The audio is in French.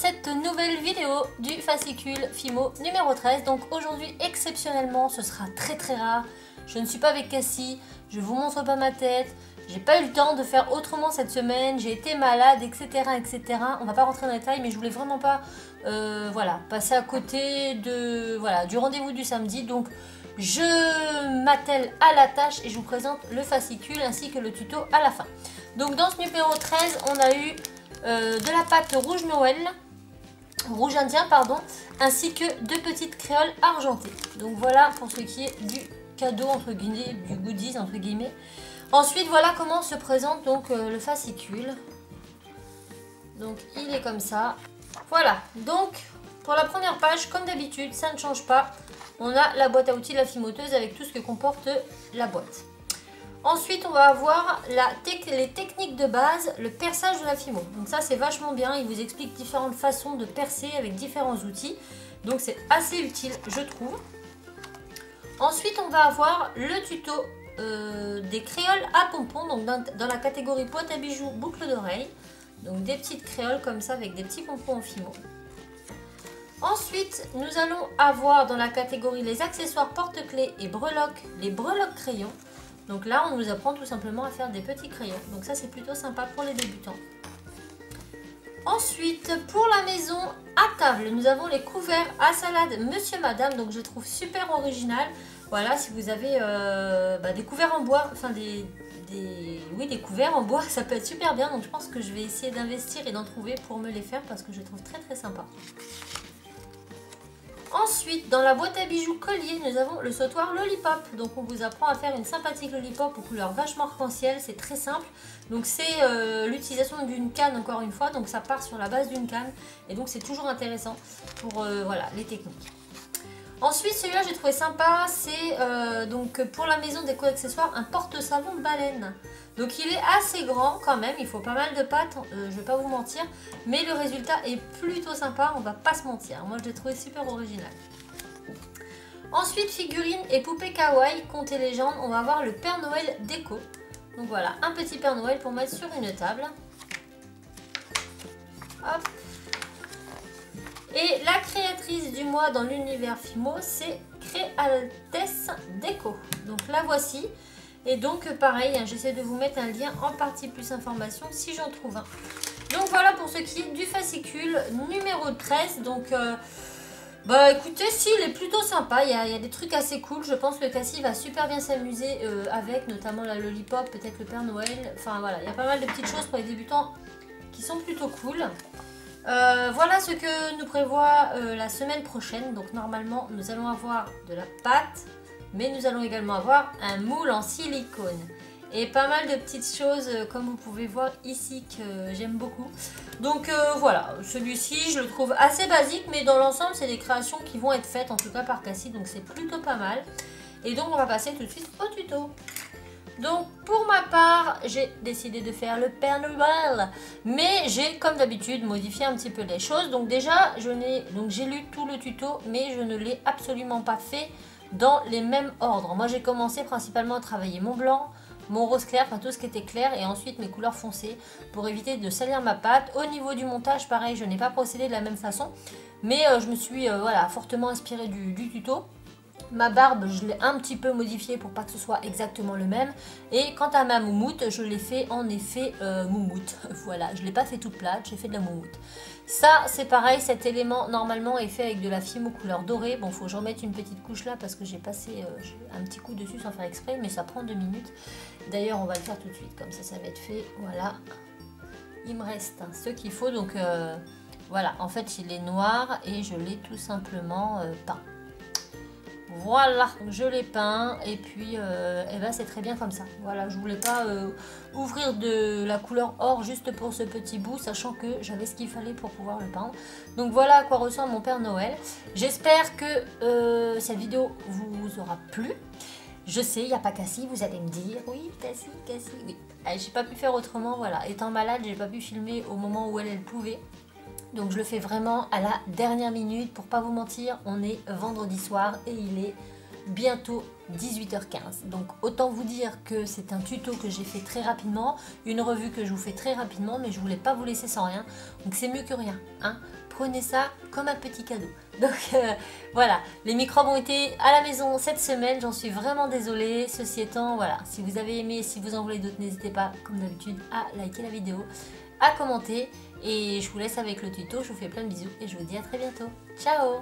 cette nouvelle vidéo du fascicule Fimo numéro 13. Donc aujourd'hui exceptionnellement ce sera très rare. Je ne suis pas avec Cassie, je vous montre pas ma tête. J'ai pas eu le temps de faire autrement cette semaine, j'ai été malade, etc. On va pas rentrer dans les détails, mais je voulais vraiment pas passer à côté du rendez-vous du samedi. Donc je m'attelle à la tâche et je vous présente le fascicule ainsi que le tuto à la fin. Donc dans ce numéro 13, on a eu de la pâte rouge Noël, rouge indien pardon, ainsi que deux petites créoles argentées. Donc voilà pour ce qui est du cadeau entre guillemets, du goodies entre guillemets. Ensuite voilà comment se présente donc le fascicule. Donc il est comme ça. Voilà, donc pour la première page, comme d'habitude, ça ne change pas. On a la boîte à outils de la fimoteuse avec tout ce que comporte la boîte. Ensuite, on va avoir les techniques de base, le perçage de la fimo. Donc ça, c'est vachement bien. Il vous explique différentes façons de percer avec différents outils. Donc c'est assez utile, je trouve. Ensuite, on va avoir le tuto des créoles à pompons. Donc dans la catégorie boîte à bijoux, boucle d'oreille. Donc des petites créoles comme ça avec des petits pompons en fimo. Ensuite, nous allons avoir dans la catégorie les accessoires porte-clés et breloques, les breloques crayons. Donc là, on nous apprend tout simplement à faire des petits crayons. Donc ça, c'est plutôt sympa pour les débutants. Ensuite, pour la maison à table, nous avons les couverts à salade Monsieur Madame. Donc je trouve super original. Voilà, si vous avez des couverts en bois, enfin des couverts en bois, ça peut être super bien. Donc je pense que je vais essayer d'investir et d'en trouver pour me les faire parce que je les trouve très sympa. Ensuite, dans la boîte à bijoux collier, nous avons le sautoir Lollipop. Donc on vous apprend à faire une sympathique Lollipop aux couleurs vachement arc-en-ciel, c'est très simple. Donc c'est l'utilisation d'une canne encore une fois, donc ça part sur la base d'une canne. Et donc c'est toujours intéressant pour les techniques. Ensuite, celui-là j'ai trouvé sympa, c'est donc pour la maison déco accessoires, un porte-savon baleine. Donc il est assez grand quand même, il faut pas mal de pâte, je vais pas vous mentir. Mais le résultat est plutôt sympa, on va pas se mentir. Moi je l'ai trouvé super original. Ensuite, figurines et poupées kawaii, contes et légendes, on va avoir le Père Noël déco. Donc voilà, un petit Père Noël pour mettre sur une table. Hop. Et la créatrice du mois dans l'univers Fimo, c'est Créaltesse Déco. Donc la voici. Et donc pareil, hein, j'essaie de vous mettre un lien en partie plus information si j'en trouve un. Donc voilà pour ce qui est du fascicule numéro 13. Donc écoutez, si, il est plutôt sympa, il y a des trucs assez cool. Je pense que Cassie va super bien s'amuser avec, notamment la Lollipop, peut-être le Père Noël. Enfin voilà, il y a pas mal de petites choses pour les débutants qui sont plutôt cool. Voilà ce que nous prévoit la semaine prochaine. Donc normalement nous allons avoir de la pâte, mais nous allons également avoir un moule en silicone et pas mal de petites choses comme vous pouvez voir ici que j'aime beaucoup. Donc voilà, celui-ci je le trouve assez basique, mais dans l'ensemble c'est des créations qui vont être faites en tout cas par Cassie, donc c'est plutôt pas mal. Et donc on va passer tout de suite au tuto. Donc pour ma part, j'ai décidé de faire le Père Noël, mais j'ai comme d'habitude modifié un petit peu les choses. Donc déjà, j'ai lu tout le tuto, mais je ne l'ai absolument pas fait dans les mêmes ordres. Moi j'ai commencé principalement à travailler mon blanc, mon rose clair, enfin tout ce qui était clair, et ensuite mes couleurs foncées pour éviter de salir ma pâte. Au niveau du montage, pareil, je n'ai pas procédé de la même façon, mais je me suis fortement inspirée du tuto. Ma barbe, je l'ai un petit peu modifiée pour pas que ce soit exactement le même. Et quant à ma moumoute, je l'ai fait en effet moumoute. Voilà, je ne l'ai pas fait toute plate, j'ai fait de la moumoute. Ça, c'est pareil, cet élément normalement est fait avec de la fimo couleur dorée. Bon, faut que je remette une petite couche là parce que j'ai passé un petit coup dessus sans faire exprès, mais ça prend 2 minutes. D'ailleurs, on va le faire tout de suite, comme ça va être fait. Voilà, il me reste ce qu'il faut. Donc voilà, en fait, il est noir et je l'ai tout simplement peint. Voilà, je l'ai peint et puis c'est très bien comme ça. Voilà, je voulais pas ouvrir de la couleur or juste pour ce petit bout, sachant que j'avais ce qu'il fallait pour pouvoir le peindre. Donc voilà à quoi ressemble mon Père Noël. J'espère que cette vidéo vous aura plu. Je sais, il n'y a pas Cassie, vous allez me dire. Oui, Cassie, oui. J'ai pas pu faire autrement, voilà. Étant malade, j'ai pas pu filmer au moment où elle pouvait. Donc je le fais vraiment à la dernière minute. Pour pas vous mentir, on est vendredi soir et il est bientôt 18h15. Donc autant vous dire que c'est un tuto que j'ai fait très rapidement, une revue que je vous fais très rapidement, mais je voulais pas vous laisser sans rien. Donc c'est mieux que rien, hein. prenez ça comme un petit cadeau. Donc voilà, les microbes ont été à la maison cette semaine, j'en suis vraiment désolée. Ceci étant, voilà, si vous avez aimé, si vous en voulez d'autres, n'hésitez pas, comme d'habitude, à liker la vidéo, à commenter. Et je vous laisse avec le tuto, je vous fais plein de bisous et je vous dis à très bientôt. Ciao!